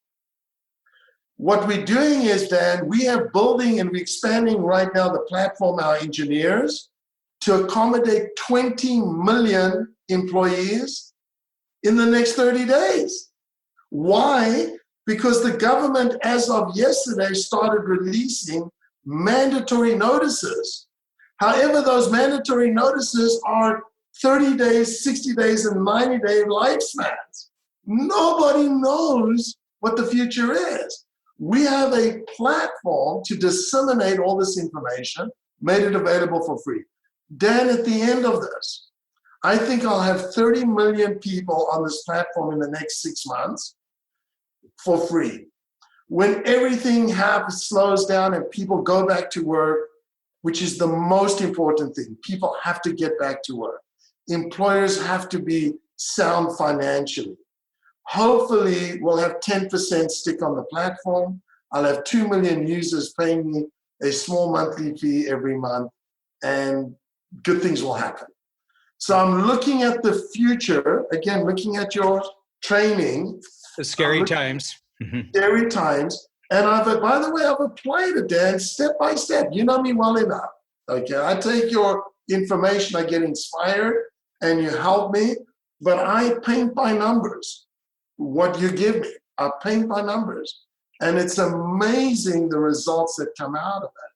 S2: What we're doing is, Dan, we are building and we're expanding right now the platform, our engineers, to accommodate 20 million employees in the next 30 days. Why? Because the government, as of yesterday, started releasing mandatory notices. However, those mandatory notices are 30 days, 60 days, and 90-day lifespans. Nobody knows what the future is. We have a platform to disseminate all this information, made it available for free. Then at the end of this, I think I'll have 30 million people on this platform in the next 6 months for free. When everything slows down and people go back to work, which is the most important thing, people have to get back to work. Employers have to be sound financially. Hopefully, we'll have 10% stick on the platform. I'll have 2 million users paying me a small monthly fee every month, and good things will happen. So I'm looking at the future, again, looking at your training.
S1: The scary times.
S2: Scary times. And by the way, I've applied it, Dan, step by step. You know me well enough. Okay, I take your information, I get inspired, and you help me, but I paint by numbers. What you give me, I paint by numbers. And it's amazing the results that come out of it.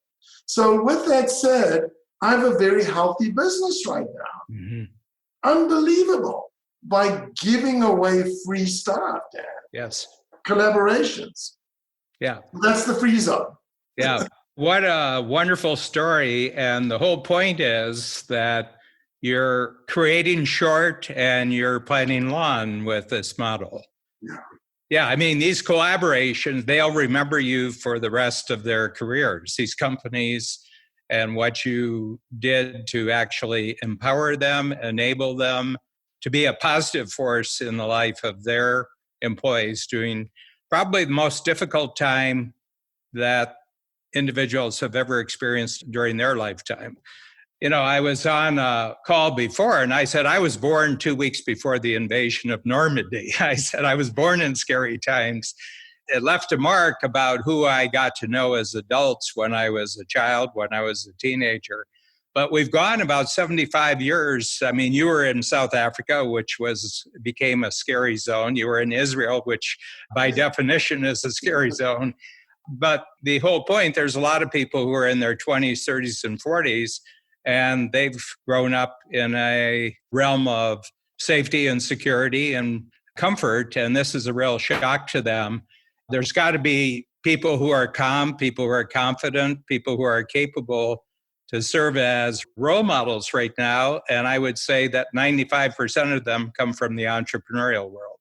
S2: So with that said, I have a very healthy business right now. Mm-hmm. Unbelievable. By giving away free stuff, Dan.
S1: Yes.
S2: Collaborations.
S1: Yeah.
S2: That's the free zone.
S1: Yeah. What a wonderful story. And the whole point is that you're creating short and you're planning long with this model.
S2: Yeah.
S1: Yeah. I mean, these collaborations, they'll remember you for the rest of their careers, these companies, and what you did to actually empower them, enable them to be a positive force in the life of their employees during probably the most difficult time that individuals have ever experienced during their lifetime. You know, I was on a call before and I said, I was born 2 weeks before the invasion of Normandy. I said, I was born in scary times. It left a mark about who I got to know as adults when I was a child, when I was a teenager. But we've gone about 75 years. I mean, you were in South Africa, which became a scary zone. You were in Israel, which by definition is a scary zone. But the whole point, there's a lot of people who are in their 20s, 30s, and 40s, and they've grown up in a realm of safety and security and comfort, and this is a real shock to them. There's got to be people who are calm, people who are confident, people who are capable to serve as role models right now. And I would say that 95% of them come from the entrepreneurial world.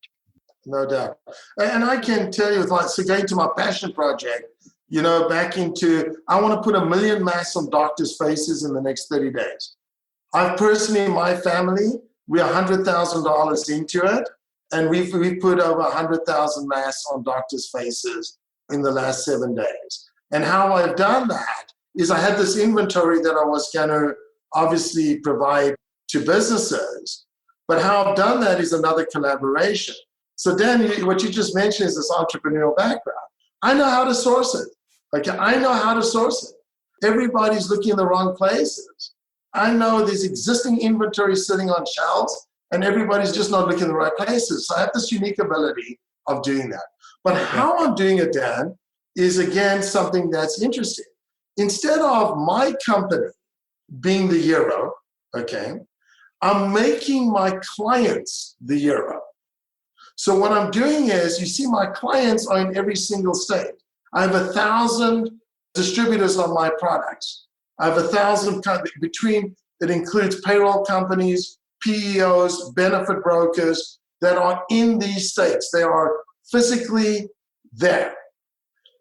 S2: No doubt. And I can tell you, so going to my passion project, you know, I want to put 1 million masks on doctors' faces in the next 30 days. I personally, in my family, we're $100,000 into it. And we put over 100,000 masks on doctors' faces in the last 7 days. And how I've done that is I had this inventory that I was going to obviously provide to businesses. But how I've done that is another collaboration. So Dan, what you just mentioned is this entrepreneurial background. I know how to source it. Okay, I know how to source it. Everybody's looking in the wrong places. I know there's existing inventory sitting on shelves and everybody's just not looking in the right places. So I have this unique ability of doing that. But how I'm doing it, Dan, is again something that's interesting. Instead of my company being the hero, okay, I'm making my clients the hero. So what I'm doing is, you see my clients are in every single state. I have 1,000 distributors on my products. I have 1,000, between It includes payroll companies, PEOs, benefit brokers that are in these states. They are physically there.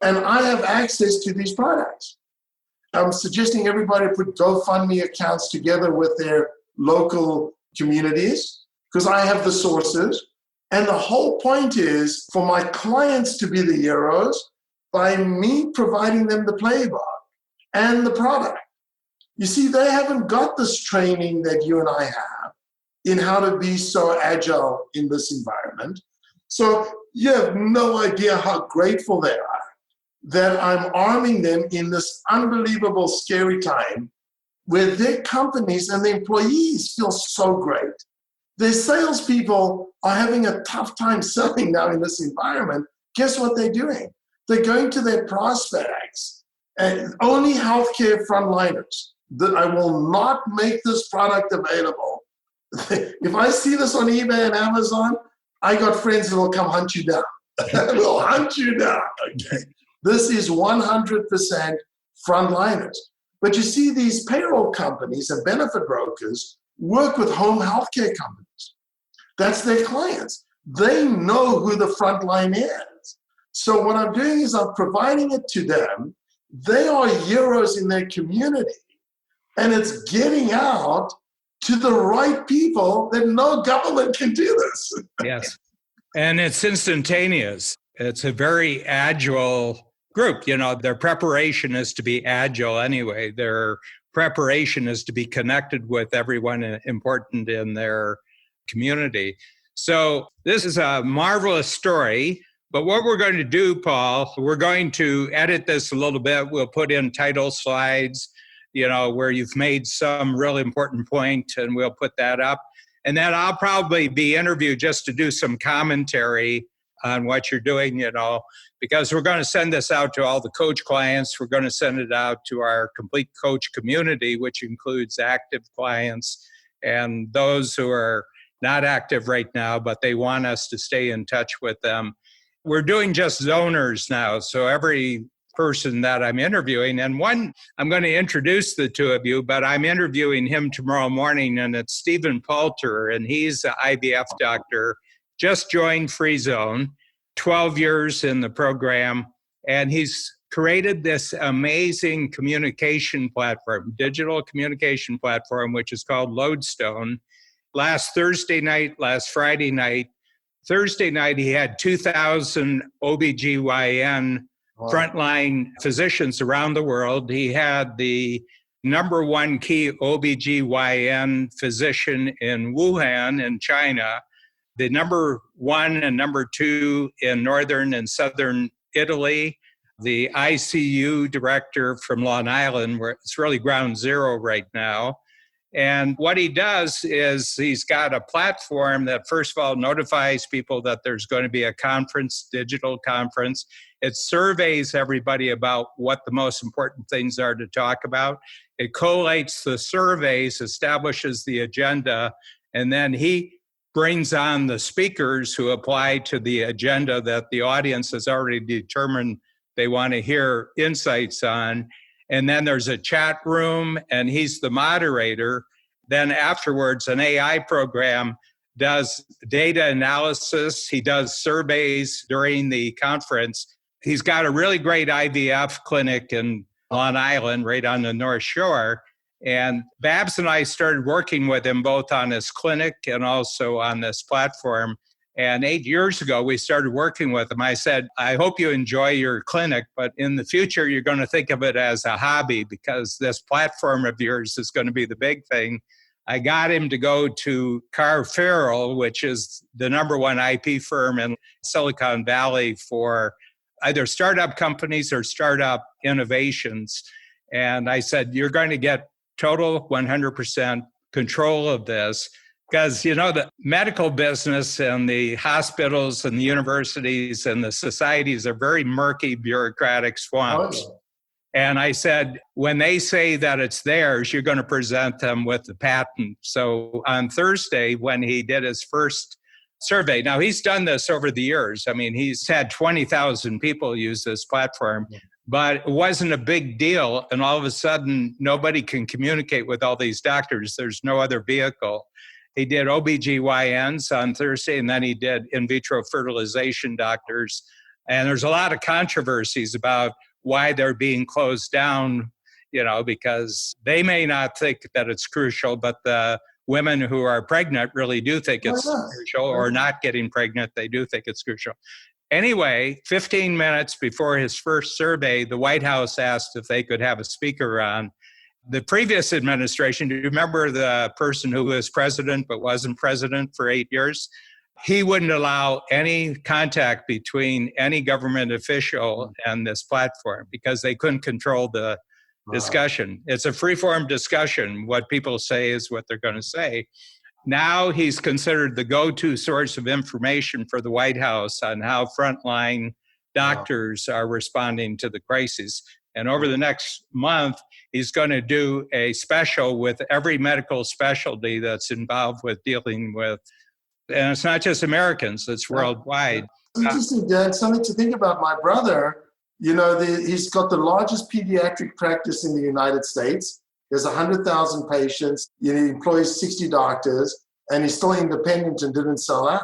S2: And I have access to these products. I'm suggesting everybody put GoFundMe accounts together with their local communities because I have the sources. And the whole point is for my clients to be the heroes by me providing them the playbook and the product. You see, they haven't got this training that you and I have in how to be so agile in this environment. So you have no idea how grateful they are that I'm arming them in this unbelievable, scary time where their companies and the employees feel so great. Their salespeople are having a tough time selling now in this environment. Guess what they're doing? They're going to their prospects and only healthcare frontliners. I will not make this product available. If I see this on eBay and Amazon, I got friends that will come hunt you down. Will hunt you down. Okay. This is 100% frontliners. But you see, these payroll companies and benefit brokers work with home healthcare companies. That's their clients. They know who the frontline is. So what I'm doing is I'm providing it to them. They are heroes in their community. And it's getting out to the right people that no government can do this.
S1: Yes. And it's instantaneous. It's a very agile group. You know, their preparation is to be agile anyway. Their preparation is to be connected with everyone important in their community. So this is a marvelous story. But what we're going to do, Paul, we're going to edit this a little bit. We'll put in title slides, you know, where you've made some really important point, and we'll put that up. And then I'll probably be interviewed just to do some commentary on what you're doing, you know, because we're going to send this out to all the coach clients. We're going to send it out to our complete coach community, which includes active clients and those who are not active right now, but they want us to stay in touch with them. We're doing just zoners now. So every person that I'm interviewing, and one, I'm going to introduce the two of you, but I'm interviewing him tomorrow morning, and it's Stephen Poulter, and he's an IVF doctor, just joined Free Zone, 12 years in the program, and he's created this amazing communication platform, digital communication platform, which is called Lodestone. Last Thursday night, last Friday night, Thursday night, he had 2,000 OBGYN frontline physicians around the world. He had the number one key OBGYN physician in Wuhan in China, the number one and number two in northern and southern Italy, the ICU director from Long Island, where it's really ground zero right now. And what he does is he's got a platform that, first of all, notifies people that there's going to be a conference, digital conference. It surveys everybody about what the most important things are to talk about. It collates the surveys, establishes the agenda, and then he brings on the speakers who apply to the agenda that the audience has already determined they want to hear insights on. And then there's a chat room, and he's the moderator. Then afterwards, an AI program does data analysis. He does surveys during the conference. He's got a really great IVF clinic in Long Island, right on the North Shore. And Babs and I started working with him both on his clinic and also on this platform. And 8 years ago, we started working with him. I said, I hope you enjoy your clinic, but in the future, you're going to think of it as a hobby because this platform of yours is going to be the big thing. I got him to go to Carr Farrell, which is the number one IP firm in Silicon Valley for either startup companies or startup innovations. And I said, you're going to get total 100% control of this. Because, you know, the medical business and the hospitals and the universities and the societies are very murky, bureaucratic swamps. Oh. And I said, when they say that it's theirs, you're going to present them with the patent. So on Thursday, when he did his first survey, now he's done this over the years. I mean, he's had 20,000 people use this platform. but it wasn't a big deal. And all of a sudden, nobody can communicate with all these doctors. There's no other vehicle. He did OBGYNs on Thursday, and then he did in vitro fertilization doctors. And there's a lot of controversies about why they're being closed down, because they may not think that it's crucial, but the women who are pregnant really do think it's crucial, or not getting pregnant, they do think it's crucial. Anyway, 15 minutes before his first survey, the White House asked if they could have a speaker on. The previous administration, do you remember the person who was president but wasn't president for 8 years? He wouldn't allow any contact between any government official and this platform because they couldn't control the discussion. It's a free-form discussion. What people say is what they're going to say. Now he's considered the go-to source of information for the White House on how frontline doctors are responding to the crisis. And over the next month, he's going to do a special with every medical specialty that's involved with dealing with, and it's not just Americans, it's worldwide.
S2: Interesting, Dan. Something to think about. My brother, he's got the largest pediatric practice in the United States. There's 100,000 patients. He employs 60 doctors, and he's still independent and didn't sell out,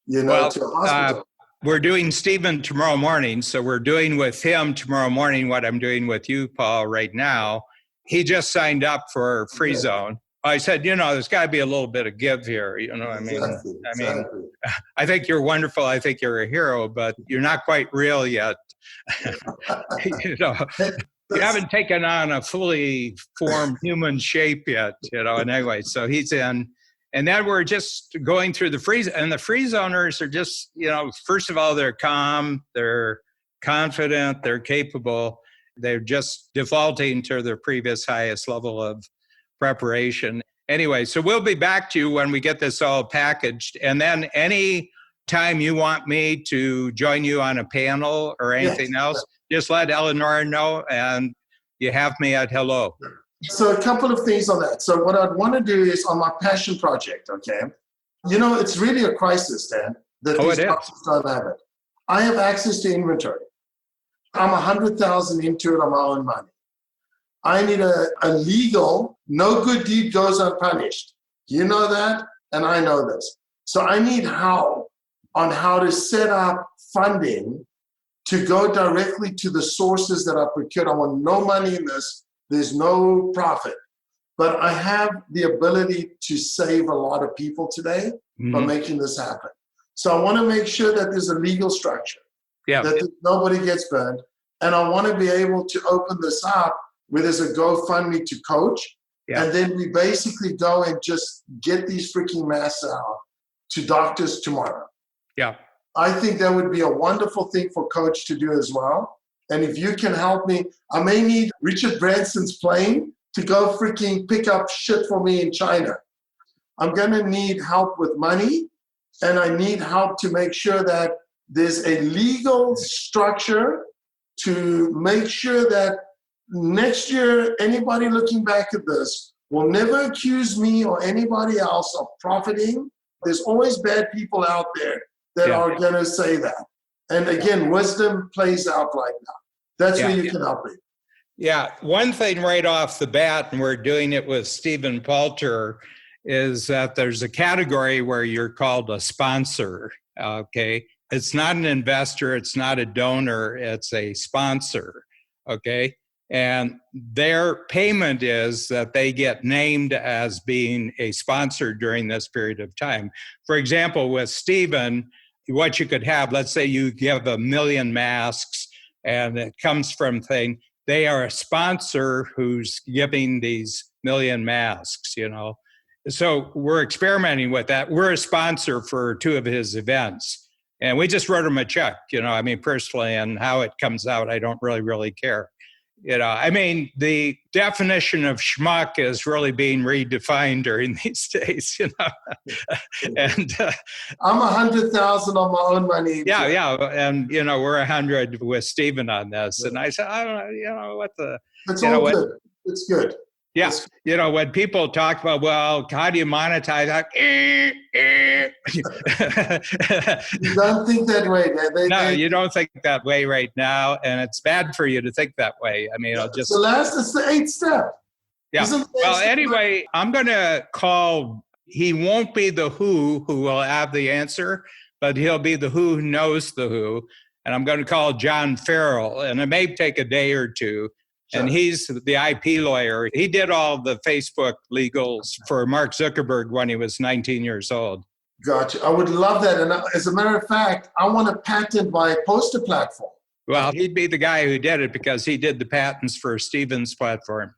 S2: to a hospital.
S1: We're doing Stephen tomorrow morning, so we're doing with him tomorrow morning what I'm doing with you, Paul, right now. He just signed up for Free Zone. I said, there's got to be a little bit of give here. Exactly. I think you're wonderful. I think you're a hero, but you're not quite real yet. You haven't taken on a fully formed human shape yet, and anyway, so he's in. And then we're just going through the freeze, and the free zoners are just, first of all, they're calm, they're confident, they're capable. They're just defaulting to their previous highest level of preparation. Anyway, so we'll be back to you when we get this all packaged. And then any time you want me to join you on a panel or anything else, just let Eleanor know, and you have me at hello.
S2: So a couple of things on that. So what I'd want to do is on my passion project, okay? It's really a crisis, Dan, that these doctors don't have it. I have access to inventory. I'm 100,000 into it on my own money. I need a legal, no good deed goes unpunished. You know that, and I know this. So I need help on how to set up funding to go directly to the sources that are procured. I want no money in this. There's no profit. But I have the ability to save a lot of people today by making this happen. So I want to make sure that there's a legal structure, that nobody gets burned. And I want to be able to open this up where there's a GoFundMe to coach. And then we basically go and just get these freaking masks out to doctors tomorrow. I think that would be a wonderful thing for Coach to do as well. And if you can help me, I may need Richard Branson's plane to go freaking pick up shit for me in China. I'm going to need help with money, and I need help to make sure that there's a legal structure to make sure that next year, anybody looking back at this will never accuse me or anybody else of profiting. There's always bad people out there that are going to say that. And again, wisdom plays out like that. That's where you can help me.
S1: Yeah. One thing right off the bat, and we're doing it with Stephen Palter, is that there's a category where you're called a sponsor. Okay. It's not an investor. It's not a donor. It's a sponsor. Okay. And their payment is that they get named as being a sponsor during this period of time. For example, with Stephen, what you could have, let's say you give 1 million masks and it comes from thing, they are a sponsor who's giving these 1 million masks, So we're experimenting with that. We're a sponsor for 2 of his events. And we just wrote him a check, personally, and how it comes out, I don't really care. The definition of schmuck is really being redefined during these days, And
S2: I'm 100,000 on my own money.
S1: And we're 100 with Stephen on this, and I said, I don't know, what the.
S2: It's all good. It's good.
S1: Yeah. You know, when people talk about, well, how do you monetize?
S2: You don't think that way.
S1: No, you don't think that way right now. And it's bad for you to think that way. I mean,
S2: it's the 8th step.
S1: Yeah. Well, anyway, I'm going to call, he won't be the who will have the answer, but he'll be the who knows the who. And I'm going to call John Farrell, and it may take a day or two. Sure. And he's the IP lawyer. He did all the Facebook legals for Mark Zuckerberg when he was 19 years old.
S2: Gotcha. I would love that. And as a matter of fact, I want to patent my poster platform.
S1: Well, he'd be the guy who did it because he did the patents for Stephen's platform.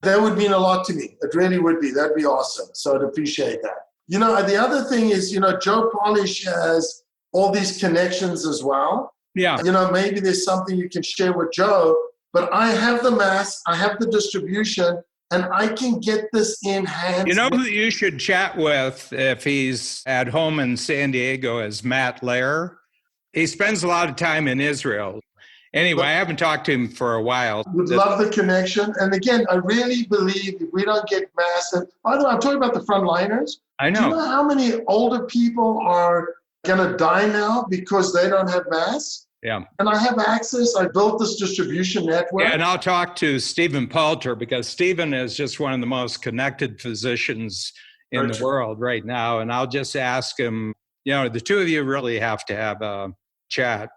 S2: That would mean a lot to me. It really would be. That'd be awesome. So I'd appreciate that. You know, the other thing is, you know, Joe Polish has all these connections as well.
S1: Yeah.
S2: You know, maybe there's something you can share with Joe, but I have the mass, I have the distribution, and I can get this in hands.
S1: You know who you should chat with if he's at home in San Diego is Matt Lair. He spends a lot of time in Israel. Anyway, I haven't talked to him for a while.
S2: Would love the connection. And again, I really believe if we don't get massive, by the way, I'm talking about the frontliners.
S1: I know.
S2: Do you know how many older people are going to die now because they don't have mass?
S1: Yeah.
S2: And I have access. I built this distribution network.
S1: Yeah, and I'll talk to Stephen Palter because Stephen is just one of the most connected physicians in the world right now. And I'll just ask him, you know, the two of you really have to have a chat.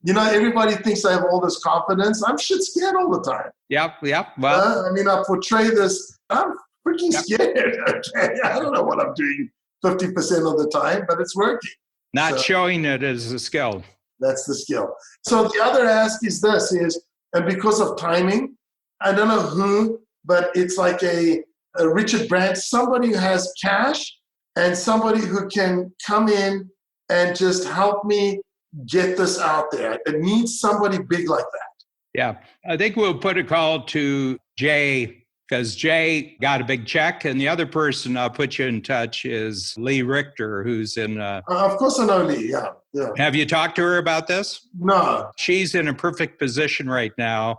S2: You know, everybody thinks I have all this confidence. I'm shit scared all the time.
S1: Yep. Well,
S2: I mean, I portray this. I'm freaking scared. Okay? I don't know what I'm doing 50% of the time, but it's working.
S1: Not showing it as a skill.
S2: That's the skill. So the other ask is this is, and because of timing, I don't know who, but it's like a Richard Brandt, somebody who has cash and somebody who can come in and just help me get this out there. It needs somebody big like that.
S1: Yeah. I think we'll put a call to Jay because Jay got a big check. And the other person I'll put you in touch is Lee Richter, who's in...
S2: of course I know Lee, yeah.
S1: Have you talked to her about this?
S2: No.
S1: She's in a perfect position right now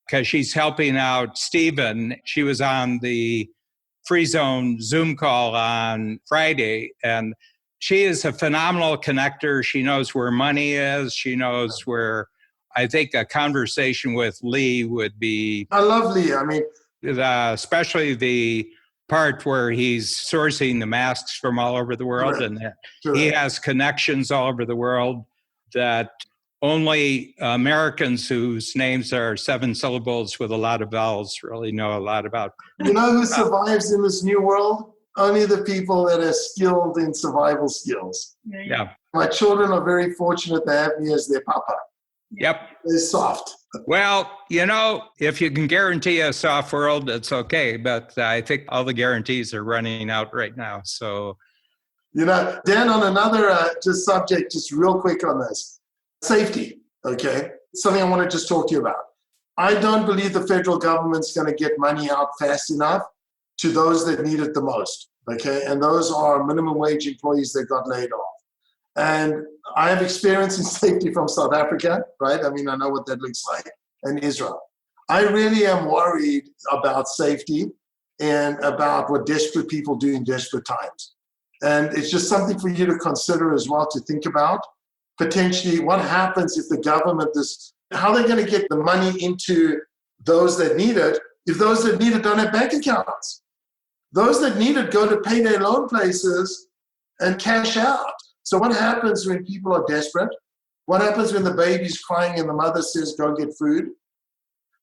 S1: because she's helping out Stephen. She was on the Free Zone Zoom call on Friday, and she is a phenomenal connector. She knows where money is. She knows where I think a conversation with Lee would be.
S2: I love Lee. I mean,
S1: especially the part where he's sourcing the masks from all over the world. Correct. And he has connections all over the world that only Americans whose names are 7 syllables with a lot of vowels really know a lot about.
S2: You know who survives in this new world? Only the people that are skilled in survival skills.
S1: Yeah.
S2: My children are very fortunate to have me as their papa.
S1: Yep.
S2: They're soft.
S1: Well, you know, if you can guarantee a soft world, it's okay. But I think all the guarantees are running out right now. So,
S2: you know, Dan, on another just subject, just real quick on this. Safety, okay? Something I want to just talk to you about. I don't believe the federal government's going to get money out fast enough to those that need it the most, okay? And those are minimum wage employees that got laid off. And I have experience in safety from South Africa, right? I mean, I know what that looks like, and Israel. I really am worried about safety and about what desperate people do in desperate times. And it's just something for you to consider as well, to think about. Potentially, what happens if the government is, how they're going to get the money into those that need it if those that need it don't have bank accounts? Those that need it go to payday loan places and cash out. So what happens when people are desperate? What happens when the baby's crying and the mother says, go get food?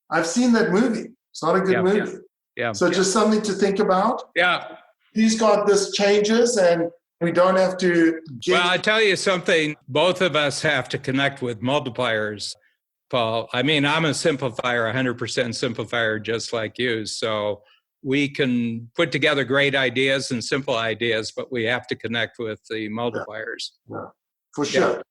S2: I've seen that movie. It's not a good movie.
S1: Yeah.
S2: So just something to think about.
S1: Yeah.
S2: He's got this changes and we don't have to
S1: Well, I tell you something, both of us have to connect with multipliers, Paul. I mean, I'm a simplifier, 100% simplifier, just like you. So we can put together great ideas and simple ideas, but we have to connect with the multipliers.
S2: Yeah, for sure.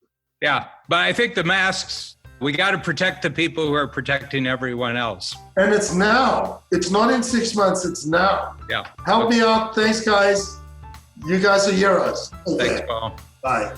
S1: Yeah. But I think the masks, we got to protect the people who are protecting everyone else.
S2: And it's now. It's not in 6 months. It's now.
S1: Yeah.
S2: Help me out. Thanks, guys. You guys are heroes.
S1: Okay. Thanks, Paul.
S2: Bye.